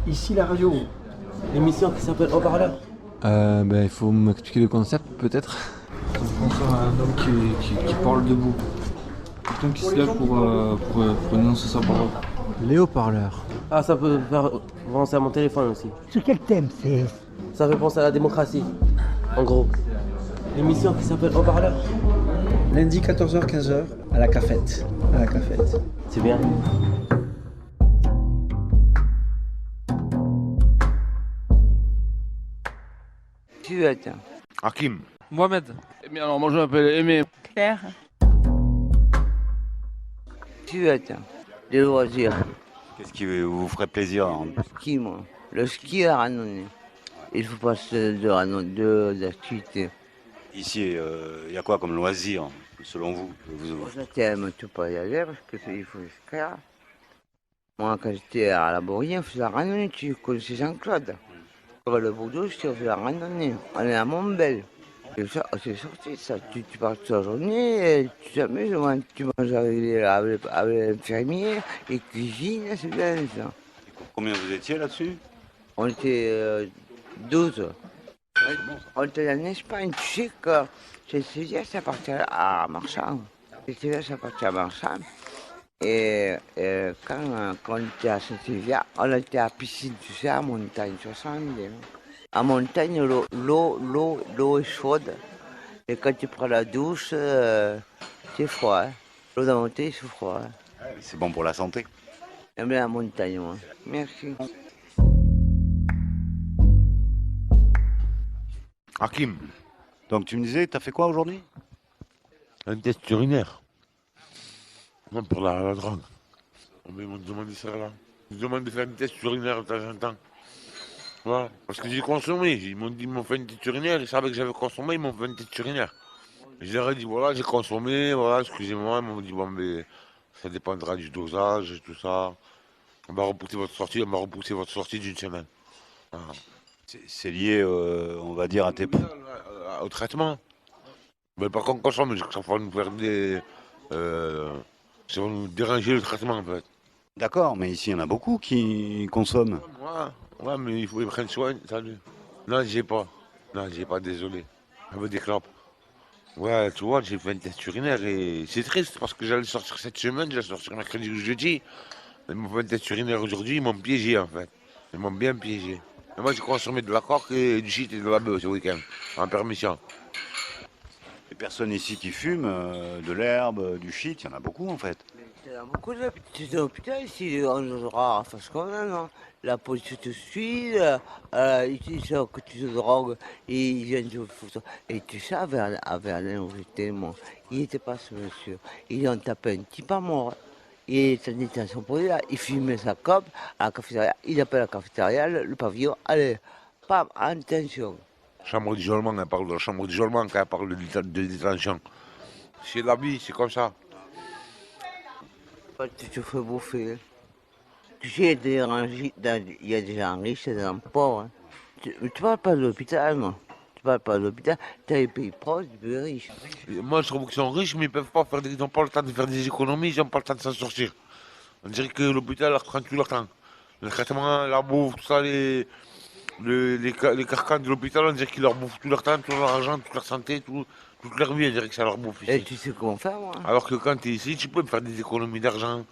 Ici la radio, l'émission qui s'appelle Haut-Parleur. Il faut m'expliquer le concept peut-être. Ça me pense à un homme qui parle debout. Quelqu'un qui se lève pour énoncer sa parole. Les haut-parleurs. Ah, ça peut faire penser à mon téléphone aussi. Sur quel thème c'est? Ça fait penser à la démocratie, en gros. L'émission qui s'appelle Haut-Parleur. Lundi 14h-15h à la cafette. C'est bien. Tu veux être Hakim. Mohamed. Eh bien alors moi je m'appelle Aimé. Claire. Tu veux être des loisirs. Qu'est-ce qui vous ferait plaisir Ski, moi. Le ski à randonnée. Il faut passer d'activités. Ici, il y a quoi comme loisir, selon vous Je t'aime tout pas y aller parce que il faut se faire. Moi, quand j'étais à la Bourrienne, on faisait la randonnée. Tu connaissais Jean-Claude. Sur le Bordeaux, on faisait la randonnée. On est à Montbel. C'est sorti ça. Tu pars toute la journée, et tu t'amuses, tu manges avec l'infirmier, et cuisine, c'est bien ça. Combien vous étiez là-dessus? On était 12. On était en Espagne, tu sais que Cécilia, ça partait à Marchand. Cécilia, ça partait à Marchand. Et quand on était à Saint-Sylvia, on était à la piscine, tu sais, à montagne, 60. À montagne, l'eau est chaude. Et quand tu prends la douche, c'est froid. Hein. L'eau de la montagne, c'est froid. Hein. C'est bon pour la santé. J'aime bien la montagne, moi. Merci. Hakim, donc tu me disais, t'as fait quoi aujourd'hui? Un test urinaire. Non, pour la drogue. Mais ils m'ont demandé ça là. Ils me demandent de faire un test urinaire de temps en temps. Voilà. Parce que j'ai consommé. Ils m'ont fait un test urinaire. Ils savaient que j'avais consommé, ils m'ont fait un test urinaire. Et je leur ai dit, voilà, j'ai consommé, voilà, excusez-moi. Ils m'ont dit, bon, mais ça dépendra du dosage, tout ça. On va repousser votre sortie d'une semaine. Voilà. C'est lié, on va dire, à tes... Au traitement. Mais par contre, consomme, ça va nous faire des. Ça va nous déranger le traitement en fait. D'accord, mais ici, il y en a beaucoup qui consomment. Ouais, mais il faut qu'ils prennent soin. Salut. Non, j'ai pas. Non, j'ai pas, désolé. J'avais des clopes. Ouais, tu vois, j'ai fait un test urinaire et c'est triste parce que j'allais sortir cette semaine, j'allais sortir mercredi ou jeudi. Ils m'ont fait un test urinaire aujourd'hui, ils m'ont piégé en fait. Ils m'ont bien piégé. Et moi, j'ai consommé de la coque et du shit et de la bœuf ce week-end, en permission. Les personnes ici qui fument de l'herbe, du shit, il y en a beaucoup en fait. Il y a beaucoup de petits hôpitaux ici, on aura face quand même. Hein. La police te suit, ils savent que tu te drogues, et ils viennent te foutre. Et tu sais, à Verlaine, où j'étais, moi, il n'était pas ce monsieur. Ils ont tapé un type à mort. Il était en détention pour là, il fumait sa cope à la cafétéria, il appelle la cafétéria, le pavillon, allez, pam, attention. Chambre d'isolement, elle parle de la chambre d'isolement quand elle parle de détention. C'est la vie, c'est comme ça. Tu te fais bouffer. Tu sais, il y a des gens riches et des gens pauvres. Hein. Tu parles pas de l'hôpital, moi. Tu parles pas de l'hôpital. Tu as les pays proches, des pays riches. Moi, je trouve qu'ils sont riches, mais ils n'ont pas le temps de faire des économies, ils n'ont pas le temps de s'en sortir. On dirait que l'hôpital leur prend tout leur temps. Le traitement, la bouffe, tout ça, les carcans de l'hôpital, on dirait qu'ils leur bouffent tout leur temps, tout leur argent, toute leur santé, toute leur vie, on dirait que ça leur bouffe ici. Et tu sais comment faire, moi. Alors que quand tu es ici, tu peux faire des économies d'argent.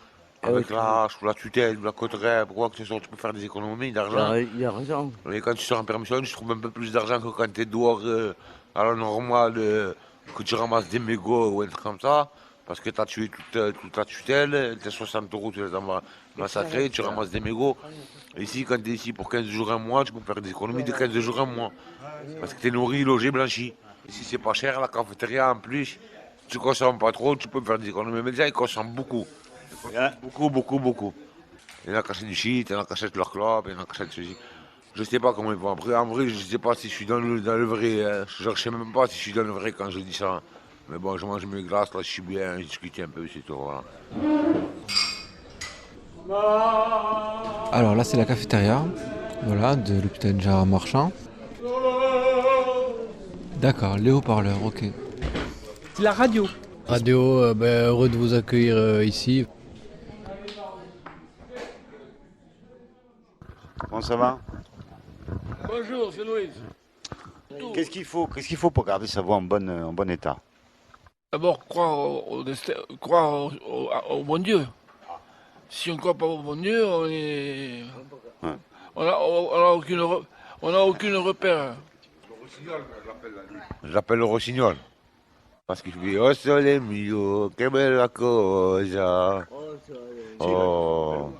Avec l'âge, ou la tutelle, ou la coterelle, quoi que ce soit, tu peux faire des économies d'argent. Il a raison. Et quand tu sors en permission, tu trouves un peu plus d'argent que quand tu es dehors à la normale, que tu ramasses des mégots ou un truc comme ça. Parce que tu as tué toute ta tutelle, tes 60 euros, tu les as massacrés, tu ramasses des mégots. Et ici, quand tu es ici pour 15 jours, un mois, tu peux faire des économies de 15 jours, un mois. Parce que tu es nourri, logé, blanchi. Ici, c'est pas cher, la cafétéria en plus. Tu consommes pas trop, tu peux faire des économies. Mais déjà, ils consomment beaucoup. Beaucoup. Il y en a qui achètent du shit, il y en a qui achètent leur clope, il y en a qui achètent ceci. Je sais pas comment ils vont. Après, en vrai, je sais pas si je suis dans le vrai. Genre, je sais même pas si je suis dans le vrai quand je dis ça. Mais bon, je mange mes glaces, là, je suis bien, je discute un peu, c'est tout, voilà. Alors là, c'est la cafétéria, voilà, de l'hôpital Gérard Marchand. D'accord, les haut-parleurs, ok. C'est la radio. Radio, heureux de vous accueillir ici. Comment ça va? Bonjour, c'est Louise. Qu'est-ce qu'il faut pour garder sa voix en bon état? D'abord, croire au destin, croire au bon Dieu. Si on ne croit pas au bon Dieu, on est. Ouais. On a aucune repère. Je l'appelle le rossignol. Parce qu'il fait Oh sole mio, que bella cosa. Oh.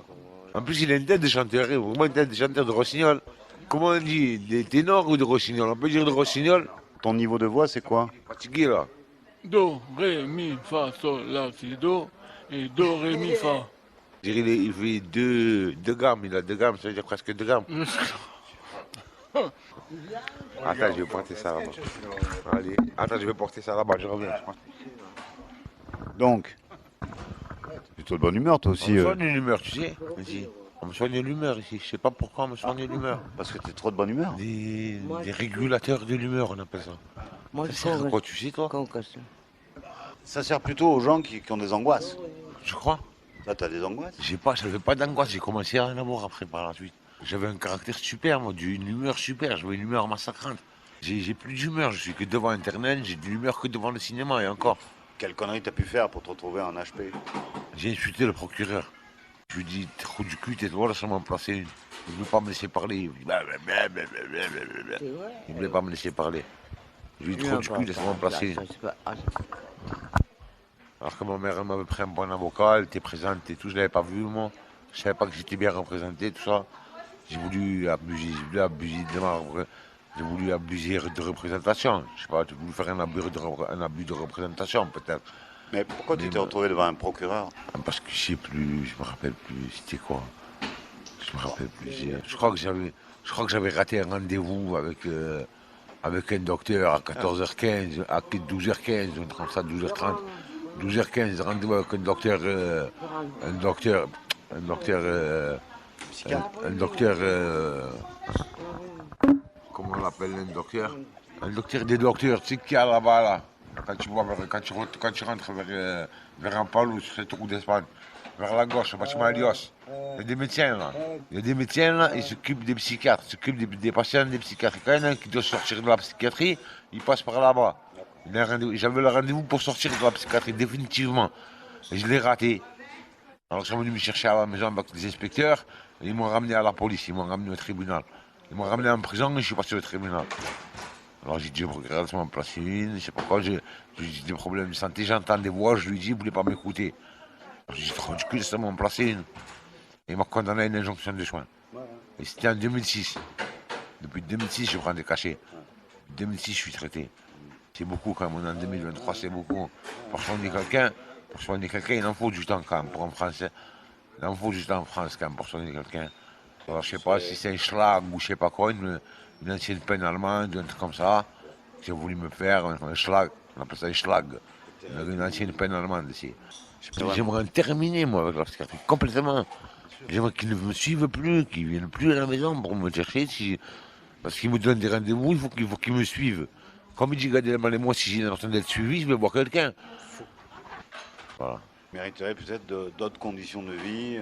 En plus, il a une tête de chanteur, vraiment une tête de chanteur de rossignol. Comment on dit? Des ténors ou de rossignol? On peut dire de rossignol? Ton niveau de voix, c'est quoi? Fatigué là. Do, ré, mi, fa, sol, la, si, do. Et do, ré, mi, fa. Je dirais, il fait deux gammes, il a 2 gammes, ça veut dire presque 2 gammes. Attends, je vais porter ça là-bas. Allez, attends, je vais porter ça là-bas, je reviens. Donc, plutôt de bonne humeur, toi On aussi. me soigne l'humeur, tu sais, ici. On me soigne l'humeur ici, je sais pas pourquoi on me soigne l'humeur. Parce que t'es trop de bonne humeur. Des régulateurs de l'humeur, on appelle ça. Moi, Ça je sert à quoi, tu sais, toi? Ça sert plutôt aux gens qui ont des angoisses. Je crois. Là, t'as des angoisses? J'avais pas d'angoisse, j'ai commencé à en avoir après par la suite. J'avais un caractère super, moi, une humeur super, j'avais une humeur massacrante. J'ai plus d'humeur, je suis que devant Internet, j'ai de l'humeur que devant le cinéma, et encore. Quelle connerie t'as pu faire pour te retrouver en HP? J'ai insulté le procureur. Je lui ai dit, trou du cul, tais-toi, laisse-moi me placer une. Il ne voulait pas me laisser parler. Il ne voulait pas me laisser parler. Je lui ai dit, trou du cul, laisse-moi me placer une. Alors que ma mère, elle m'avait pris un bon avocat, elle était présente et tout, je ne l'avais pas vu, moi. Je ne savais pas que j'étais bien représenté, tout ça. J'ai voulu abuser de représentation. Je sais pas, j'ai voulu faire un abus de représentation, peut-être. Mais pourquoi tu t'es retrouvé devant un procureur? Parce que je sais plus, je me rappelle plus, c'était quoi? Je me rappelle plus. Je crois que j'avais raté un rendez-vous avec un docteur à 14h15, à 12h15, comme ça, 12h30. 12h15, rendez-vous avec un docteur, comment on l'appelle un docteur? Un docteur des docteurs, tu sais qu'il y a là-bas, là. Quand tu rentres vers Ampalou, sur cette route d'Espagne, vers la gauche, au bâtiment Alios, il y a des médecins là. Il y a des médecins là, ils s'occupent des psychiatres, ils s'occupent des patients des psychiatres. Quand il y en a un qui doit sortir de la psychiatrie, il passe par là-bas. J'avais le rendez-vous pour sortir de la psychiatrie, définitivement. Et je l'ai raté. Alors ils sont venus me chercher à la maison avec des inspecteurs, et ils m'ont ramené à la police, ils m'ont ramené au tribunal. Ils m'ont ramené en prison et je suis passé au tribunal. Alors j'ai dit, regarde, ça m'a placé une, je sais pas quoi, j'ai des problèmes de santé, j'entends des voix, je lui dis, il voulait pas m'écouter. J'ai dit, trop du cul, ça m'a placé une. Et il m'a condamné à une injonction de soins. Et c'était en 2006. Depuis 2006, je prends des cachets. En 2006, je suis traité. C'est beaucoup quand même, en 2023, c'est beaucoup. Pour soigner quelqu'un, il en faut du temps quand même, pour un Français. Il en faut du temps en France quand même, pour soigner quelqu'un. Alors je sais pas si c'est un schlag ou je sais pas quoi, une ancienne peine allemande, un truc comme ça, j'ai voulu me faire, un schlag, on appelle ça un schlag, une ancienne peine allemande ici. J'aimerais en terminer moi avec la psychiatrie, complètement. J'aimerais qu'ils ne me suivent plus, qu'ils ne viennent plus à la maison pour me chercher, parce qu'ils me donnent des rendez-vous, il faut qu'ils me suivent. Comme il dit Gad Elmaleh, moi si j'ai l'intention d'être suivi, je vais voir quelqu'un. Voilà. Mériterait peut-être d'autres conditions de vie,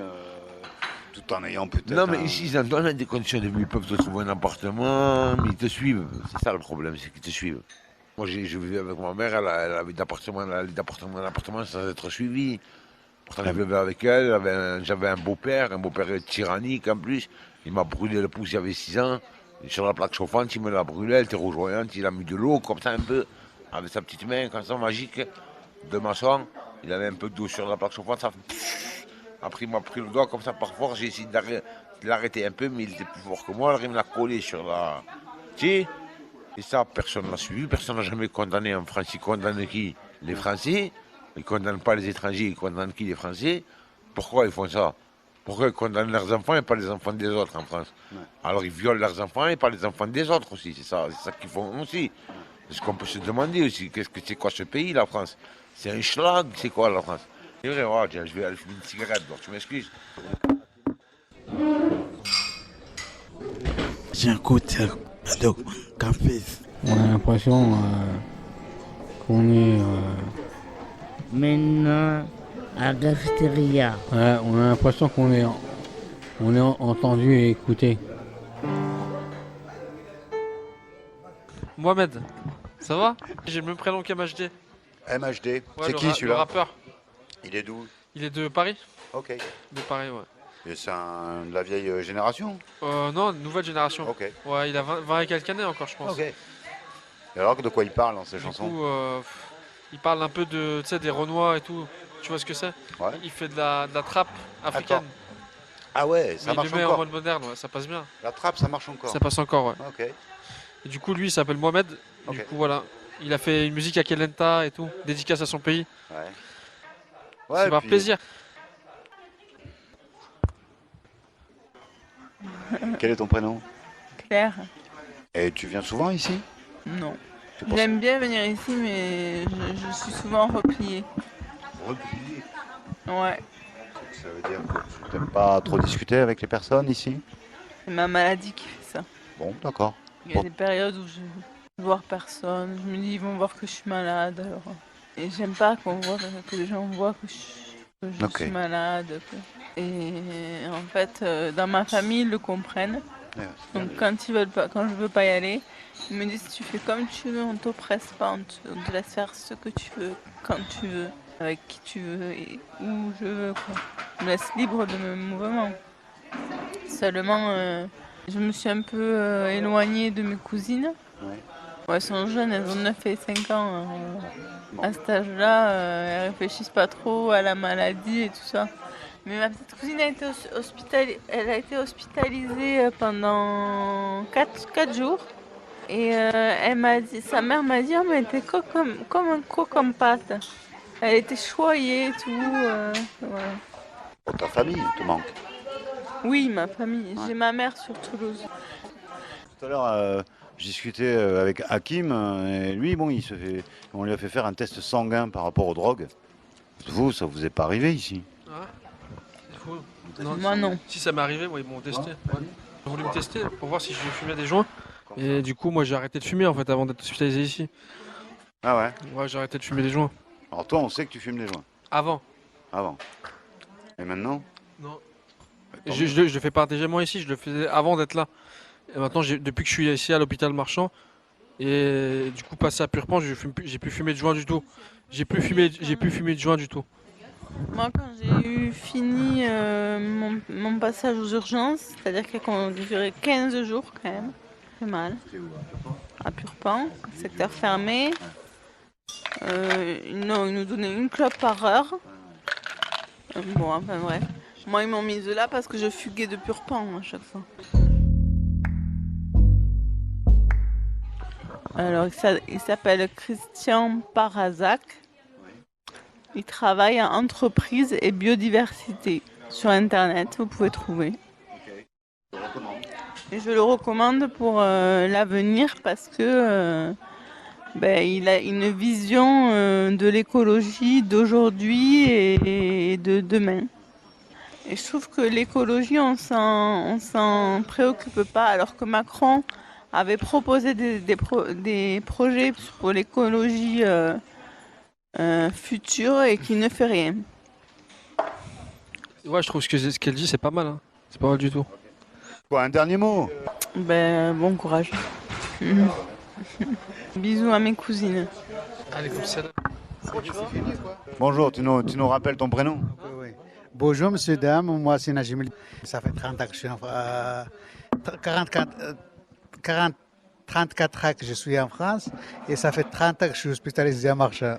tout en ayant peut-être. Non, mais ici, ils en donnent des conditions de vie. Ils peuvent te trouver un appartement, mais ils te suivent. C'est ça le problème, c'est qu'ils te suivent. Moi, je vivais avec ma mère, elle avait d'appartement en appartement sans être suivie. Pourtant, je vivais avec elle, j'avais un beau-père tyrannique en plus. Il m'a brûlé le pouce, j'avais 6 ans. Et sur la plaque chauffante, il me l'a brûlé, elle était rougeoyante, il a mis de l'eau comme ça un peu, avec sa petite main comme ça magique, de maçon. Il avait un peu d'eau sur la plaque chauffante, ça fait... Après, il m'a pris le doigt comme ça par force, j'ai essayé de l'arrêter un peu, mais il était plus fort que moi, alors il me l'a collé sur la... Tu sais? Et ça, personne ne l'a suivi, personne n'a jamais condamné en France. Ils condamnent qui? Les Français. Ils ne condamnent pas les étrangers, ils condamnent qui? Les Français. Pourquoi ils font ça? Pourquoi ils condamnent leurs enfants et pas les enfants des autres en France? Alors ils violent leurs enfants et pas les enfants des autres aussi, c'est ça qu'ils font aussi. C'est ce qu'on peut se demander aussi, c'est quoi ce pays, la France? C'est un schlag, c'est quoi la France? C'est vrai, oh, tiens, je vais aller fumer une cigarette, donc tu m'excuses. J'écoute le café. On a l'impression qu'on est maintenant à la cafétéria. Ouais, on a l'impression qu'on est entendu et écouté. Mohamed, ça va? J'ai le même prénom qu'MHD. MHD, Ouais, c'est qui Le celui-là? rappeur. Il est d'où? Il est de Paris. Ok. De Paris, ouais. Et c'est de la vieille génération? Non, nouvelle génération. Ok. Ouais, il a 20 et quelques années encore, je pense. Ok. Et alors, de quoi il parle dans ses Du chansons? coup, il parle un peu de, tu sais, des Renois et tout. Tu vois ce que c'est? Ouais. Il fait de la trappe africaine. Ah ouais, ça Mais marche il le met encore. en mode moderne, ouais, ça passe bien. La trappe, ça marche encore. Ça passe encore, ouais. Ok. Et du coup, lui, il s'appelle Mohamed. Ok. Du coup, voilà. Il a fait une musique à Kelenta et tout, dédicace à son pays. Ouais. Ça va faire puis- plaisir. Quel est ton prénom? Claire. Et tu viens souvent ici? Non. C'est pour J'aime bien venir ici, mais je suis souvent repliée. Replié. Ouais. Ça veut dire que tu n'aimes pas trop discuter avec les personnes ici? C'est ma maladie qui fait ça. Bon, d'accord. Il y a des périodes où je ne vois personne. Je me dis, ils vont voir que je suis malade. Alors... Et j'aime pas que les gens voient que je Ok. suis malade. Et en fait, dans ma famille, ils le comprennent. Donc quand je veux pas y aller, ils me disent tu fais comme tu veux, on t'oppresse pas, on te laisse faire ce que tu veux, quand tu veux, avec qui tu veux et où je veux, quoi. On me laisse libre de mes mouvements. Seulement, je me suis un peu éloignée de mes cousines. Ouais, elles sont jeunes, elles ont 9 et 5 ans. À cet âge-là, elles réfléchissent pas trop à la maladie et tout ça. Mais ma petite cousine a été hospitalisée pendant 4 jours. Et sa mère m'a dit, oh, mais elle était comme un croc en pâte. Elle était choyée et tout. Voilà. Pour ta famille, il te manque. Oui, ma famille. J'ai ma mère sur Toulouse. Tout à l'heure, je discutais avec Hakim, et lui, bon, on lui a fait faire un test sanguin par rapport aux drogues. Vous, ça vous est pas arrivé ici? Ah, fou. Moi, non. Si ça m'est arrivé, ils m'ont testé. Ouais. Ils ont voulu me tester pour voir si je fumais des joints. Et du coup, moi, j'ai arrêté de fumer en fait avant d'être hospitalisé ici. Ah ouais? Ouais, j'ai arrêté de fumer des joints. Alors toi, on sait que tu fumes des joints. Avant. Avant. Et maintenant? Non. Je le fais pas intelligemment ici, je le faisais avant d'être là. Et maintenant, depuis que je suis ici à l'hôpital Marchand, et du coup, passé à Purpan, j'ai plus fumé de joint du tout. J'ai plus fumé de joint du tout. Moi, quand j'ai fini mon passage aux urgences, c'est-à-dire qu'il a duré 15 jours quand même, c'est mal. À Purpan, secteur fermé. Ils nous donnaient une clope par heure. Bon, enfin bref. Moi, ils m'ont mise là parce que je fuguais de Purpan à chaque fois. Alors, il s'appelle Christian Parazac. Il travaille en entreprise et biodiversité. Sur Internet, vous pouvez trouver. Et je le recommande pour l'avenir parce que il a une vision de l'écologie d'aujourd'hui et de demain. Et je trouve que l'écologie, on s'en préoccupe pas, alors que Macron avait proposé des projets pour l'écologie future et qui ne fait rien. Ouais, je trouve ce qu'elle dit, c'est pas mal. Hein. C'est pas mal du tout. Quoi, un dernier mot? Bon courage. Bisous à mes cousines. Allez, comme ça. Bonjour, tu nous rappelles ton prénom? Oui. Bonjour monsieur, dame, moi c'est Najim. Ça fait 30 ans que je suis 34 ans que je suis en France et ça fait 30 ans que je suis hospitalisé à Marchand.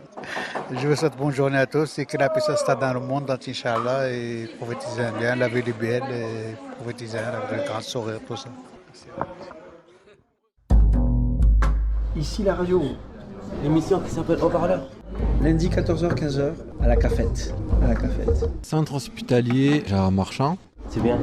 Je vous souhaite bonne journée à tous et que la paix soit dans le monde entier, Inch'Allah, et prophétisez bien, la vie est belle, et prophétisez avec un grand sourire, tout ça. Ici la radio, l'émission qui s'appelle Haut-Parleur. Lundi 14h-15h à la cafette. Centre hospitalier Gérard Marchand. C'est bien.